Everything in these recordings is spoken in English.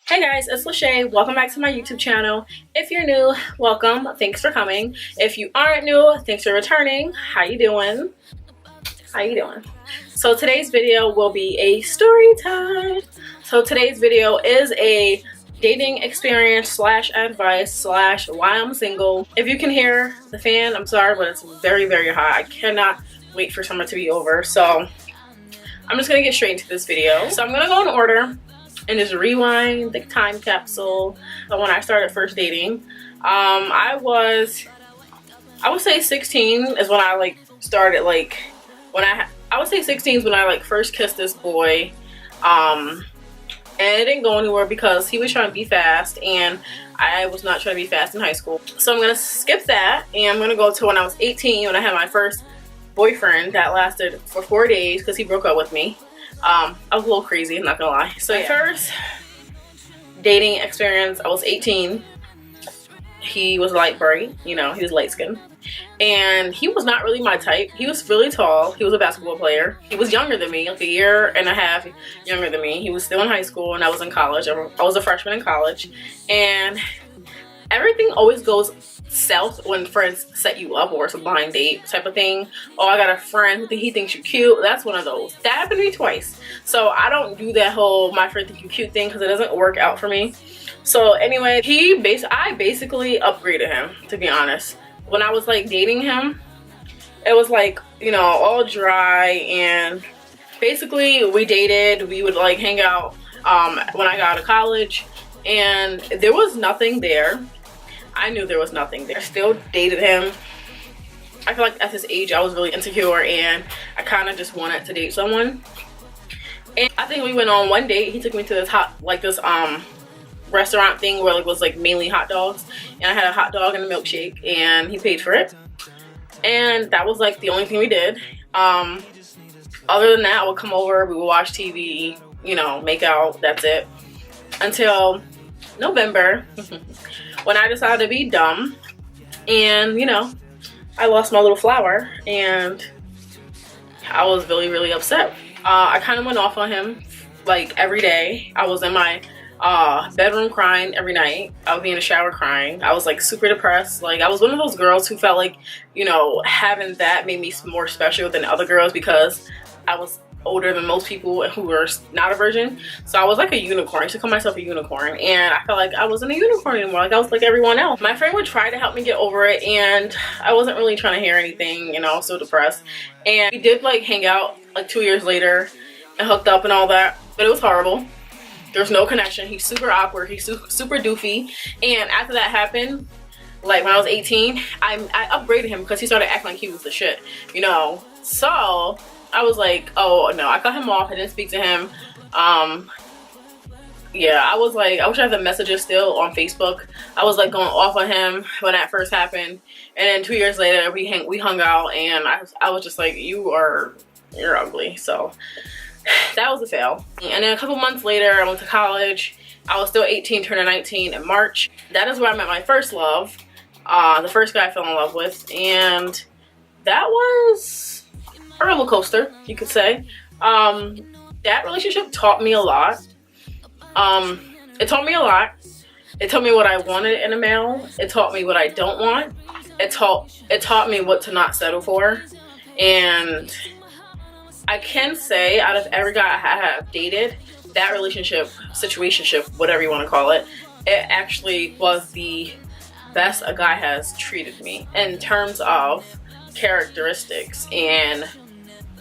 Hey guys, it's Lachey. Welcome back to my YouTube channel. If you're new, welcome. Thanks for coming. If you aren't new, thanks for returning. How you doing? How you doing? So today's video will be a story time. So today's video is a dating experience slash advice slash why I'm single. If you can hear the fan, I'm sorry, but it's very, very hot. I cannot wait for summer to be over. So I'm just gonna get straight into this video. So I'm gonna go in order and just rewind the time capsule of when I started first dating. I would say 16 is when I started I would say 16 is when I first kissed this boy. And it didn't go anywhere because he was trying to be fast and I was not trying to be fast in high school. So I'm gonna skip that and I'm gonna go to when I was 18 when I had my first boyfriend that lasted for 4 days because he broke up with me. I was a little crazy, I'm not gonna lie. So yeah. First dating experience, I was 18. He was light bright, you know, he was light skinned. And he was not really my type. He was really tall. He was a basketball player. He was younger than me, like a year and a half younger than me. He was still in high school and I was in college. I was a freshman in college. And everything always goes south when friends set you up or it's a blind date type of thing. Oh, I got a friend who he thinks you're cute. That's one of those. That happened to me twice. So I don't do that whole my friend think you cute thing because it doesn't work out for me. So anyway, I basically upgraded him, to be honest. When I was dating him, it was you know, all dry, and basically we dated. We would hang out when I got out of college, and there was nothing there. I knew there was nothing there. I still dated him. I feel like at this age I was really insecure and I kind of just wanted to date someone. And I think we went on one date. He took me to this restaurant thing where it was mainly hot dogs, and I had a hot dog and a milkshake and he paid for it. And that was the only thing we did. Other than that, I would come over, we would watch TV, you know, make out, that's it. Until November when I decided to be dumb and, you know, I lost my little flower and I was really, really upset. I kind of went off on him every day. I was in my bedroom crying every night. I would be in the shower crying. I was super depressed. I was one of those girls who felt you know, having that made me more special than other girls because I was older than most people who were not a virgin. So I was a unicorn. I used to call myself a unicorn, and I felt like I wasn't a unicorn anymore. I was like everyone else. My friend would try to help me get over it, and I wasn't really trying to hear anything, you know. I was so depressed. And we did hang out 2 years later and hooked up and all that, but it was horrible. There's no connection. He's super awkward. He's super doofy. And after that happened, when I was 18, I upgraded him because he started acting like he was the shit, you know. So I was oh no, I cut him off. I didn't speak to him. Yeah, I was I wish I had the messages still on Facebook. I was going off on him when that first happened, and then 2 years later we hung out, and I was just you're ugly. So that was a fail. And then a couple months later, I went to college. I was still 18, turning 19 in March. That is where I met my first love, the first guy I fell in love with, and that was a roller coaster, you could say. That relationship taught me a lot. It taught me a lot. It taught me what I wanted in a male. It taught me what I don't want. It taught me what to not settle for. And I can say, out of every guy I have dated, that relationship, situationship, whatever you want to call it, it actually was the best a guy has treated me in terms of characteristics and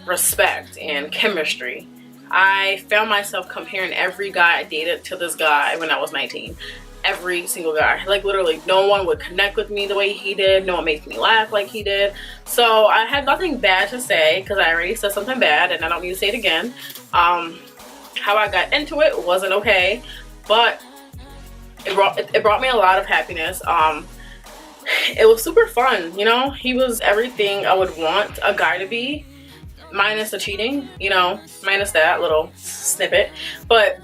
respect and chemistry. I found myself comparing every guy I dated to this guy when I was 19. Every single guy. Literally, no one would connect with me the way he did. No one makes me laugh like he did. So I had nothing bad to say because I already said something bad and I don't need to say it again. How I got into it wasn't okay, but it brought me a lot of happiness. It was super fun, you know. He was everything I would want a guy to be, minus the cheating, you know, minus that little snippet. But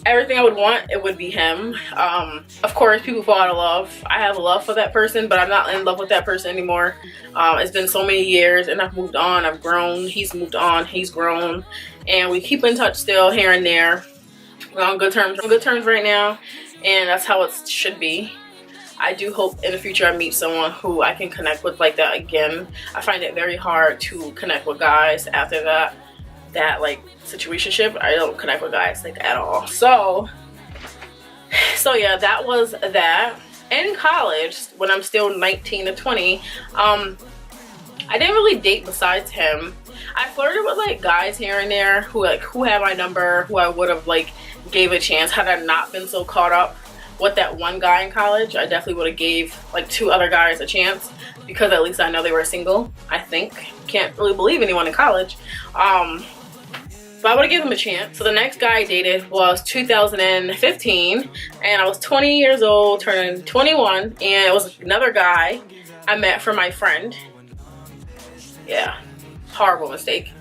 everything I would want, it would be him. Of course, people fall out of love. I have love for that person, but I'm not in love with that person anymore. It's been so many years and I've moved on, I've grown, he's moved on, he's grown, and we keep in touch still here and there. We're on good terms right now, and that's how it should be. I do hope in the future I meet someone who I can connect with like that again. I find it very hard to connect with guys after that like situationship. I don't connect with guys like at all. So yeah, that was that. In college, when I'm still 19 to 20, I didn't really date besides him. I flirted with like guys here and there who had my number, who I would have like gave a chance had I not been so caught up with that one guy in college. I definitely would have gave like 2 other guys a chance, because at least I know they were single. I think, can't really believe anyone in college, but I would have given them a chance. So the next guy I dated was 2015, and I was 20 years old, turning 21, and it was another guy I met from my friend. Yeah, horrible mistake.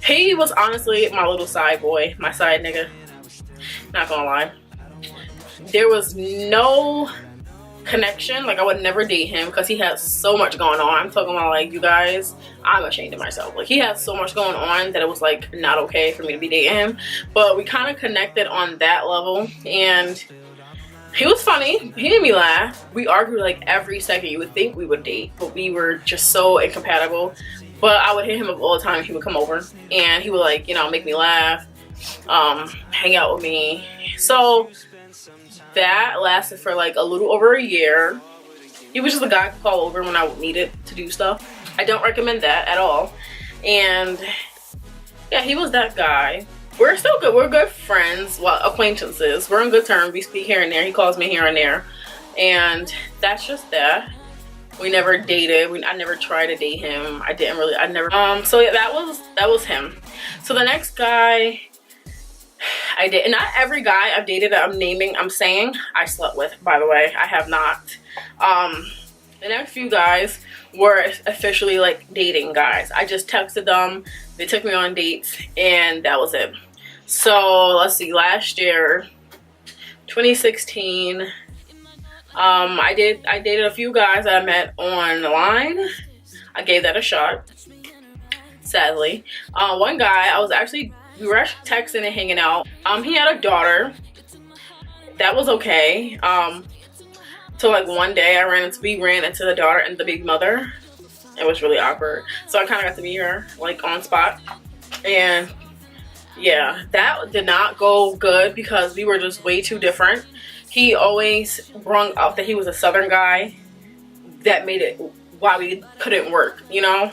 He was honestly my little side boy, my side nigga, not gonna lie. There was no connection. Like, I would never date him because he has so much going on. I'm talking about, like, you guys, I'm ashamed of myself. Like, he has so much going on that it was like not okay for me to be dating him. But we kind of connected on that level, and he was funny. He made me laugh. We argued like every second. You would think we would date, but we were just so incompatible. But I would hit him up all the time. He would come over and he would, like, you know, make me laugh, hang out with me. So that lasted for like a little over a year. He was just a guy I could call over when I needed to do stuff. I don't recommend that at all. And yeah, he was that guy. We're still good. We're good friends, well, acquaintances. We're on good terms. We speak here and there. He calls me here and there. And that's just that. We never dated. I never tried to date him. So yeah, that was him. So the next guy I did, and not every guy I've dated that I'm saying I slept with, by the way. I have not. The next few guys were officially like dating guys. I just texted them, they took me on dates, and that was it. So let's see, last year, 2016, I dated a few guys that I met online. I gave that a shot, sadly. One guy, we were actually texting and hanging out. He had a daughter. That was okay. So like one day we ran into the daughter and the big mother. It was really awkward. So I kind of got to meet her like on spot. And yeah, that did not go good because we were just way too different. He always brung up that he was a Southern guy. That made it why we couldn't work, you know?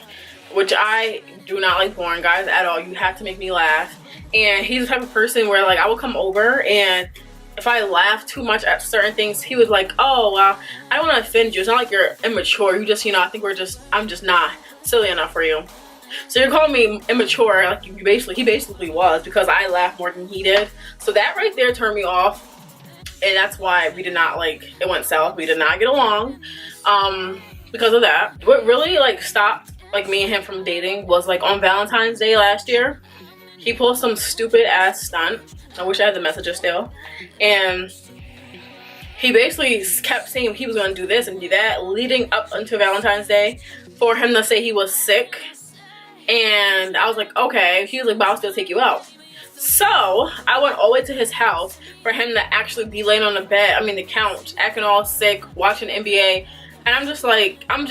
Which I do not like boring guys at all. You have to make me laugh. And he's the type of person where like I would come over, and if I laugh too much at certain things, he was like, oh, well, I don't want to offend you. It's not like you're immature. You just, you know, I think I'm just not silly enough for you. So you're calling me immature, like he basically was, because I laughed more than he did. So that right there turned me off. And that's why we did not, like, it went south. We did not get along because of that. What really like stopped like me and him from dating was like on Valentine's Day last year. He pulled some stupid ass stunt. I wish I had the messages still. And he basically kept saying he was going to do this and do that leading up until Valentine's Day for him to say he was sick. And I was like, okay. He was like, but I'll still take you out. So I went all the way to his house for him to actually be laying on the couch, acting all sick, watching NBA. And I'm just like, I'm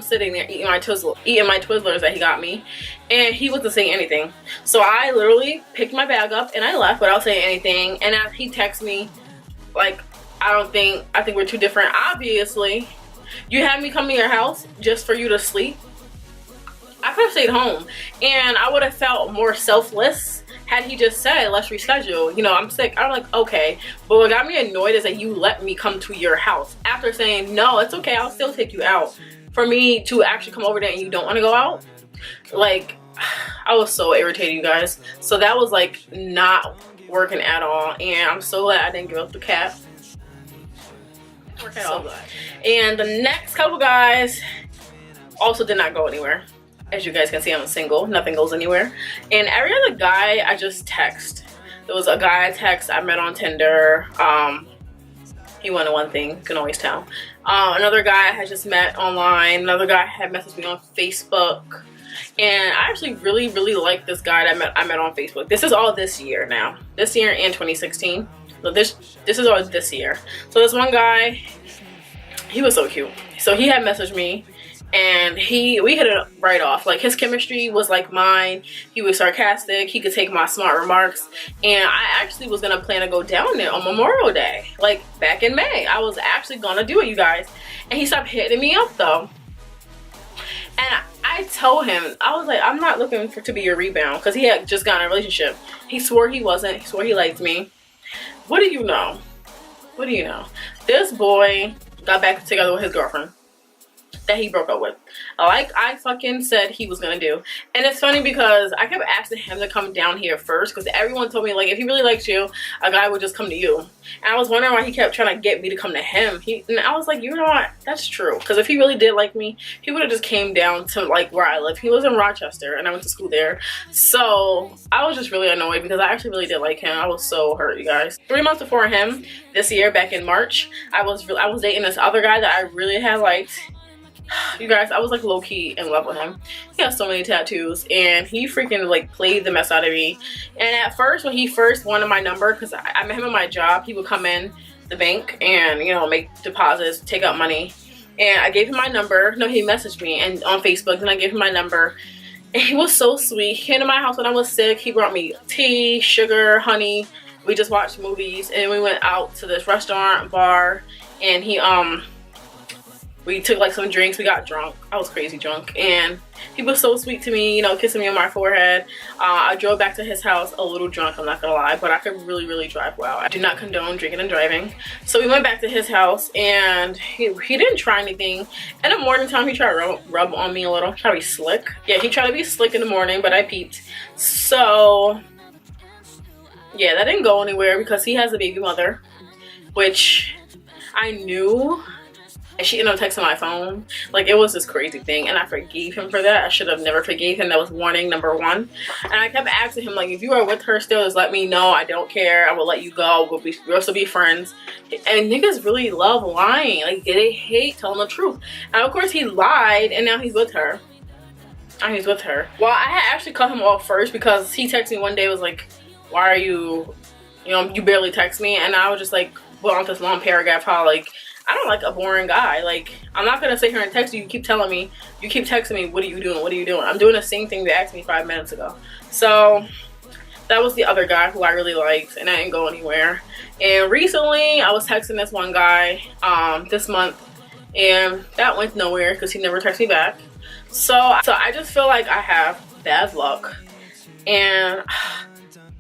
sitting there eating my Twizzlers that he got me, and he wasn't saying anything. So I literally picked my bag up and I left without saying anything. And as he texted me, like, I think we're too different. Obviously, you had me come to your house just for you to sleep. I could have stayed home, and I would have felt more selfless had he just said, let's reschedule. You know, I'm sick. I'm like, okay. But what got me annoyed is that you let me come to your house after saying, no, it's okay, I'll still take you out. For me to actually come over there and you don't want to go out? Like, I was so irritated, you guys. So that was like not working at all. And I'm so glad I didn't give up the cat. And the next couple guys also did not go anywhere. As you guys can see, I'm single. Nothing goes anywhere. And every other guy I just text. There was a guy I met on Tinder. He wanted one thing. You can always tell. Another guy I had just met online. Another guy had messaged me on Facebook. And I actually really like this guy that I met on Facebook. This is all this year now. This year in 2016. So this is all this year. So this one guy, he was so cute. So he had messaged me, and we hit it right off. Like, his chemistry was like mine. He was sarcastic. He could take my smart remarks. And I actually was gonna plan to go down there on Memorial Day, like back in May. I was actually gonna do it, you guys. And he stopped hitting me up though. And I told him, I was like, I'm not looking to be your rebound, because he had just gotten a relationship. He swore he wasn't. He swore he liked me. What do you know? What do you know? This boy got back together with his girlfriend that he broke up with, like I fucking said he was gonna do. And it's funny because I kept asking him to come down here first, because everyone told me, like, if he really likes you, a guy would just come to you. And I was wondering why he kept trying to get me to come to him. And I was like, you know what, that's true, because if he really did like me, he would have just came down to like where I live. He lives in Rochester and I went to school there. So I was just really annoyed, because I actually really did like him. I was so hurt, you guys. 3 months before him, this year, back in March, I was dating this other guy that I really had liked. You guys, I was like low-key in love with him. He has so many tattoos, and he freaking like played the mess out of me. And at first, when he first wanted my number, because I met him at my job, he would come in the bank and, you know, make deposits, take out money. And I gave him my number. No, he messaged me and on Facebook, and I gave him my number. And he was so sweet. He came to my house when I was sick. He brought me tea, sugar, honey. We just watched movies, and we went out to this restaurant, bar, and we took like some drinks. We got drunk. I was crazy drunk, and he was so sweet to me, you know, kissing me on my forehead. I drove back to his house a little drunk, I'm not gonna lie, but I could really drive well. I do not condone drinking and driving. So we went back to his house, and he didn't try anything. In the morning time, he tried to rub on me a little, try to be slick. Yeah, he tried to be slick in the morning, but I peeped. So yeah, that didn't go anywhere, because he has a baby mother, which I knew. And she ended up texting my phone. Like, it was this crazy thing, and I forgave him for that. I should have never forgave him. That was warning number one. And I kept asking him, like, if you are with her still, just let me know. I don't care. I will let you go. We'll still be friends. And niggas really love lying. Like, they hate telling the truth. And of course he lied, and now he's with her. And he's with her. Well, I had actually cut him off first, because he texted me one day, was like, why are you know, you barely text me. And I was just like, well, on this long paragraph, how like, I don't like a boring guy. Like, I'm not gonna sit here and text you. You keep telling me, you keep texting me, what are you doing? What are you doing? I'm doing the same thing you asked me 5 minutes ago. So that was the other guy who I really liked, and I didn't go anywhere. And recently I was texting this one guy this month, and that went nowhere because he never texted me back. So I just feel like I have bad luck, and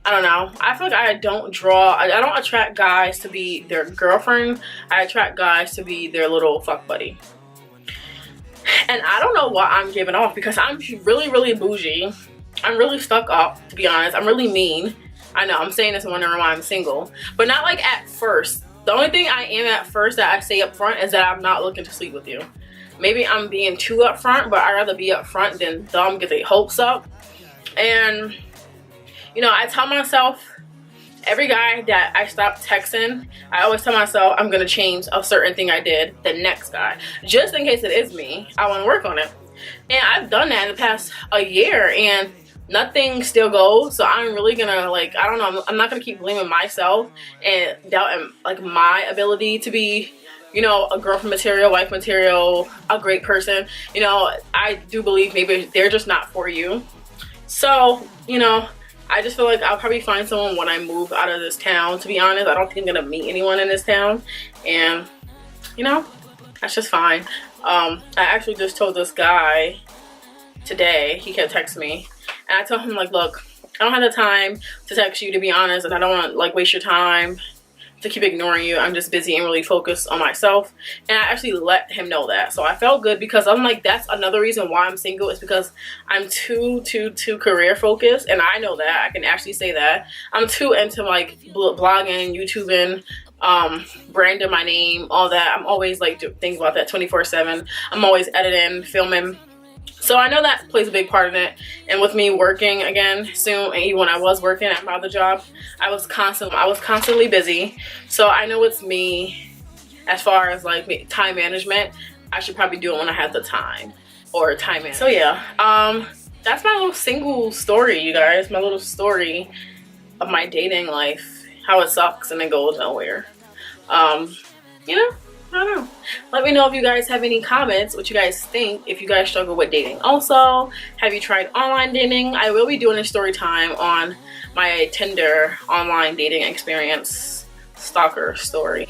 I don't know. I feel like I don't attract guys to be their girlfriend. I attract guys to be their little fuck buddy. And I don't know what I'm giving off, because I'm really bougie. I'm really stuck up, to be honest. I'm really mean. I know, I'm saying this and wondering why I'm single. But not like at first. The only thing I am at first that I say up front is that I'm not looking to sleep with you. Maybe I'm being too upfront, but I'd rather be upfront than dumb, get their hopes up. And you know, I tell myself, every guy that I stop texting, I always tell myself I'm gonna change a certain thing I did the next guy, just in case it is me. I want to work on it, and I've done that in the past a year, and nothing still goes. So I'm really gonna, like, I don't know, I'm not gonna keep blaming myself and doubting like my ability to be, you know, a girlfriend material, wife material, a great person. You know, I do believe maybe they're just not for you. So, you know, I just feel like I'll probably find someone when I move out of this town, to be honest. I don't think I'm gonna meet anyone in this town, and you know, that's just fine. I actually just told this guy today, he kept texting me, and I told him, like, look, I don't have the time to text you, to be honest, and I don't want to like waste your time to keep ignoring you. I'm just busy and really focused on myself. And I actually let him know that. So I felt good, because I'm like, that's another reason why I'm single, is because I'm too career focused. And I know that. I can actually say that. I'm too into like blogging, YouTubing, branding my name, all that. I'm always like thinking about that 24/7. I'm always editing, filming. So I know that plays a big part in it. And with me working again soon, and even when I was working at my other job, I was constantly busy. So I know it's me, as far as like time management. I should probably do it when I have the time, or time management. So yeah, that's my little single story, you guys. My little story of my dating life, how it sucks and it goes nowhere. You know, I don't know. Let me know if you guys have any comments, what you guys think, if you guys struggle with dating. Also, have you tried online dating? I will be doing a story time on my Tinder online dating experience stalker story.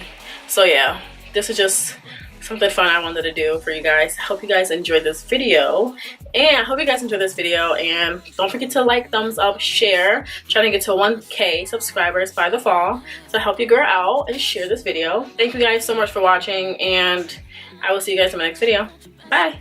So yeah, this is just something fun I wanted to do for you guys. I hope you guys enjoyed this video, and I hope you guys enjoyed this video, and don't forget to like, thumbs up, share. Trying to get to 1K subscribers by the fall, so help your girl out and share this video. Thank you guys so much for watching, and I will see you guys in my next video. Bye.